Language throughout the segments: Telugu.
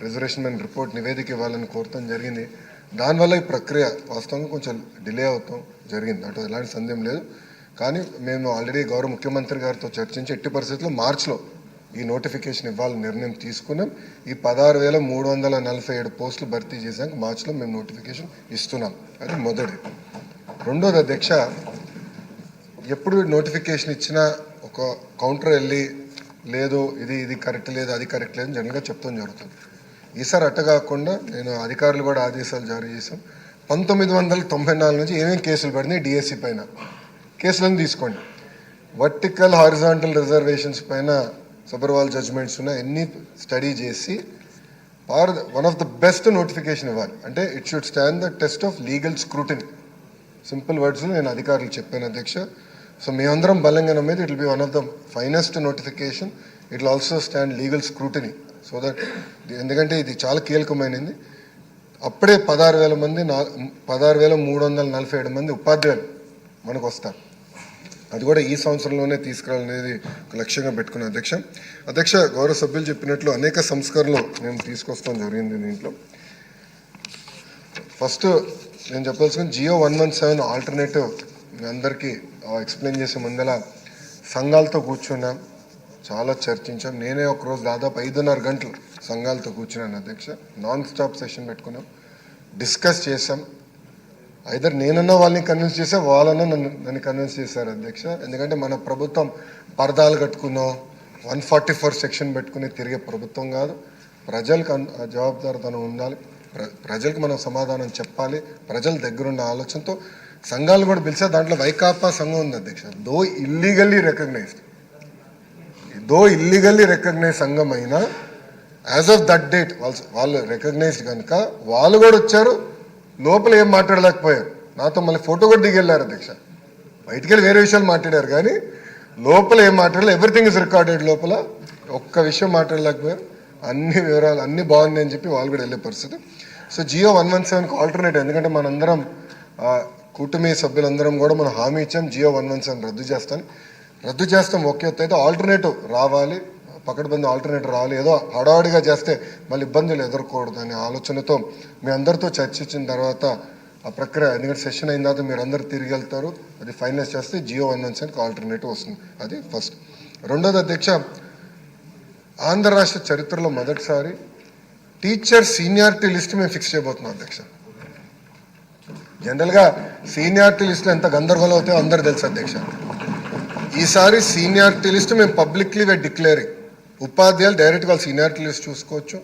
రిజర్వేషన్ మీద రిపోర్ట్ నివేదిక ఇవ్వాలని కోరటం జరిగింది. దానివల్ల ఈ ప్రక్రియ వాస్తవంగా కొంచెం డిలే అవుతాం జరిగింది. అంటే ఎలాంటి సందేహం లేదు. కానీ మేము ఆల్రెడీ గౌరవ ముఖ్యమంత్రి గారితో చర్చించి ఎట్టి పరిస్థితుల్లో మార్చిలో ఈ నోటిఫికేషన్ ఇవ్వాలని నిర్ణయం తీసుకున్నాం. ఈ 16,347 పోస్టులు భర్తీ చేశాక మార్చిలో మేము నోటిఫికేషన్ ఇస్తున్నాం. అది మొదటిది. రెండోది అధ్యక్ష, ఎప్పుడు నోటిఫికేషన్ ఇచ్చినా ఒక కౌంటర్ వెళ్ళి లేదు ఇది కరెక్ట్ లేదు అది కరెక్ట్ లేదు జనరల్గా చెప్తాం జరుగుతుంది. ఈసారి అట్ట కాకుండా నేను అధికారులు కూడా ఆదేశాలు జారీ చేశాం. 1994 నుంచి ఏమేమి కేసులు పడినాయి డిఎస్సి పైన కేసులను తీసుకోండి. వర్టికల్ హారిజాంటల్ రిజర్వేషన్స్ పైన సబర్వాల్ జడ్జ్మెంట్స్ ఉన్న ఎన్ని స్టడీ చేసి one of the best notification ఇవ్వాలి. అంటే it should stand the test of legal scrutiny. Simple వర్డ్స్లో నేను అధికారులు చెప్పాను అధ్యక్ష. సో మేమందరం బలంగా నమ్మేది it will be one of the finest notification. It will also stand legal scrutiny. So that ఎందుకంటే ఇది చాలా కీలకమైనది. అప్పుడే 16,000 మంది 16,347 మంది ఉపాధ్యాయులు మనకు వస్తారు. అది కూడా ఈ సంవత్సరంలోనే తీసుకురావాలనేది ఒక లక్ష్యంగా పెట్టుకున్న అధ్యక్ష గౌరవ సభ్యులు చెప్పినట్లు అనేక సంస్కరణలు మేము తీసుకొస్తాం జరిగింది. దీంట్లో ఫస్ట్ నేను చెప్పాల్సిన జియో 117 ఆల్టర్నేటివ్ మీ అందరికీ ఎక్స్ప్లెయిన్ చేసే ముందల సంఘాలతో కూర్చున్నాం, చాలా చర్చించాం. నేనే ఒకరోజు దాదాపు 5.5 గంటలు సంఘాలతో కూర్చున్నాను అధ్యక్ష. నాన్ స్టాప్ సెషన్ పెట్టుకున్నాం, డిస్కస్ చేసాం. ఐదర్ నేనన్నా వాళ్ళని కన్విన్స్ చేసా, వాళ్ళన్నా నన్ను కన్విన్స్ చేశారు అధ్యక్ష. ఎందుకంటే మన ప్రభుత్వం పరదాలు కట్టుకున్నాం 144 సెక్షన్ పెట్టుకుని తిరిగే ప్రభుత్వం కాదు. ప్రజలకు జవాబుదారితనం ఉండాలి, ప్రజలకు మనం సమాధానం చెప్పాలి. ప్రజల దగ్గరున్న ఆలోచనతో సంఘాలు కూడా పిలిచా. దాంట్లో వైకాపా సంఘం ఉంది అధ్యక్ష. దో ఇల్లీగల్లీ రికగ్నైజ్ సంఘం అయినా యాజ్ ఆఫ్ దట్ డేట్ వాళ్ళు రికగ్నైజ్డ్ కనుక వాళ్ళు కూడా వచ్చారు. లోపల ఏం మాట్లాడలేకపోయారు. నాతో మళ్ళీ ఫోటో కూడా దిగెళ్ళారు అధ్యక్ష. బయటికి వెళ్ళి వేరే విషయాలు మాట్లాడారు కానీ లోపల ఏం మాట్లాడలేదు. Everything is recorded. లోపల ఒక్క విషయం మాట్లాడలేకపోయారు. అన్ని వివరాలు అన్నీ బాగున్నాయి అని చెప్పి వాళ్ళు కూడా వెళ్ళే పరిస్థితి. సో జియో 117కి ఆల్టర్నేటివ్, ఎందుకంటే మనందరం కూటమి సభ్యులందరం కూడా మనం హామీ ఇచ్చాం జియో 117 రద్దు చేస్తాం. ఒకే అయితే ఆల్టర్నేటివ్ రావాలి, పకడ్బందీ ఆల్టర్నేటివ్ రావాలి. ఏదో హడావుడిగా చేస్తే మళ్ళీ ఇబ్బందులు ఎదుర్కోకూడదు అనే ఆలోచనతో మీ అందరితో చర్చించిన తర్వాత ఆ ప్రక్రియ, ఎందుకంటే సెషన్ అయిన తర్వాత మీరు అందరూ తిరిగి వెళ్తారు, అది ఫైనలైజ్ చేస్తే జియో 117కి ఆల్టర్నేటివ్ వస్తుంది. అది ఫస్ట్. రెండోది అధ్యక్ష, ఆంధ్ర రాష్ట్ర చరిత్రలో మొదటిసారి టీచర్ సీనియారిటీ లిస్ట్ మేము ఫిక్స్ చేయబోతున్నాం అధ్యక్ష. జనరల్గా సీనియారిటీ లిస్టులో ఎంత గందరగోళం అవుతాయో అందరూ తెలుసు అధ్యక్ష. ఈసారి సీనియారిటీ లిస్ట్ మేము పబ్లిక్లీ డిక్లేరింగ్. ఉపాధ్యాయులు డైరెక్ట్గా వాళ్ళ సీనియారిటీ లిస్ట్ చూసుకోవచ్చు.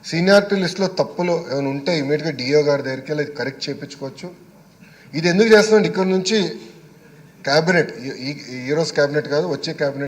సీనియారిటీ లిస్టులో తప్పులు ఏమైనా ఉంటే ఇమీడియట్గా డిఓ గారి దగ్గరికి వెళ్ళి కరెక్ట్ చేయించుకోవచ్చు. ఇది ఎందుకు చేస్తున్నాం, ఇక్కడ నుంచి క్యాబినెట్, ఈరోజు క్యాబినెట్ కాదు వచ్చే క్యాబినెట్